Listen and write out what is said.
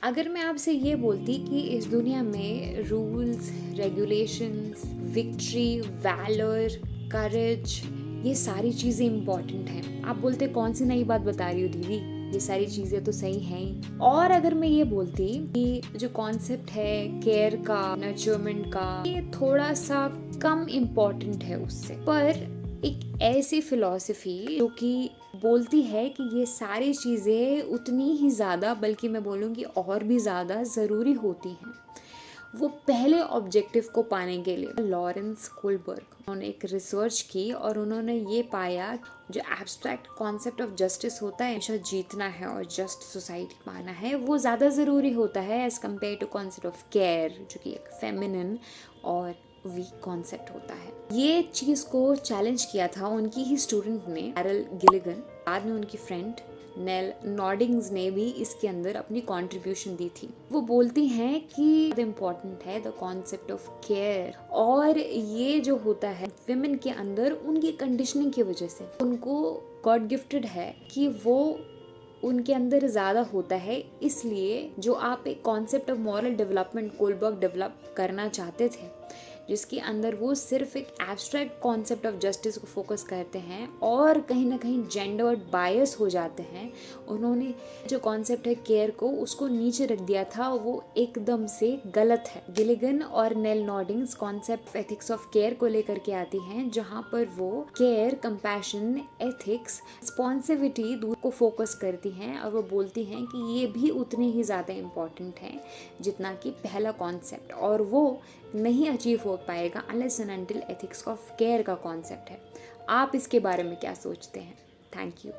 अगर मैं आपसे ये बोलती कि इस दुनिया में रूल्स, रेगुलेशंस, विक्ट्री, वैलर, करेज, ये सारी चीज़ें इम्पॉर्टेंट हैं, आप बोलते कौन सी नई बात बता रही हो दीदी, ये सारी चीज़ें तो सही हैं ही। और अगर मैं ये बोलती कि जो कॉन्सेप्ट है केयर का, नर्चरमेंट का, ये थोड़ा सा कम इम्पॉर्टेंट है उससे, पर एक ऐसी फिलॉसफी जो कि बोलती है कि ये सारी चीज़ें उतनी ही ज़्यादा, बल्कि मैं बोलूँगी और भी ज़्यादा ज़रूरी होती हैं वो पहले ऑब्जेक्टिव को पाने के लिए। लॉरेंस कोलबर्ग, उन्होंने एक रिसर्च की और उन्होंने ये पाया जो एब्स्ट्रैक्ट कॉन्सेप्ट ऑफ जस्टिस होता है, हमेशा जीतना है और जस्ट सोसाइटी पाना है, वो ज़्यादा ज़रूरी होता है as compared to concept of care, जो कि एक फेमिनिन और वीक कॉन्सेप्ट होता है। ये चीज़ को चैलेंज किया था उनकी ही स्टूडेंट ने, कैरल गिलिगन, बाद में उनकी फ्रेंड नेल नॉर्डिंग्स ने भी इसके अंदर अपनी कंट्रीब्यूशन दी थी। वो बोलती हैं कि इम्पोर्टेंट है द कॉन्सेप्ट ऑफ केयर, और ये जो होता है विमेन के अंदर उनकी कंडीशनिंग की वजह से उनको गॉड गिफ्टेड है कि वो उनके अंदर ज़्यादा होता है। इसलिए जो आप एक concept of moral development Kohlberg develop करना चाहते थे, जिसके अंदर वो सिर्फ एक एब्स्ट्रैक्ट कॉन्सेप्ट ऑफ जस्टिस को फोकस करते हैं और कहीं ना कहीं जेंडर बायस हो जाते हैं, उन्होंने जो कॉन्सेप्ट है केयर को उसको नीचे रख दिया था, वो एकदम से गलत है। गिलिगन और Nel Noddings concept ethics of care को लेकर के आती हैं, जहाँ पर वो केयर, कंपैशन, एथिक्स, रिस्पॉन्सिबिलिटी को फोकस करती हैं और वो बोलती हैं कि ये भी उतनी ही ज़्यादा इम्पॉर्टेंट है जितना कि पहला कॉन्सेप्ट, और वो नहीं अचीव हो पाएगा unless and until ethics of care का कॉन्सेप्ट है। आप इसके बारे में क्या सोचते हैं? Thank you.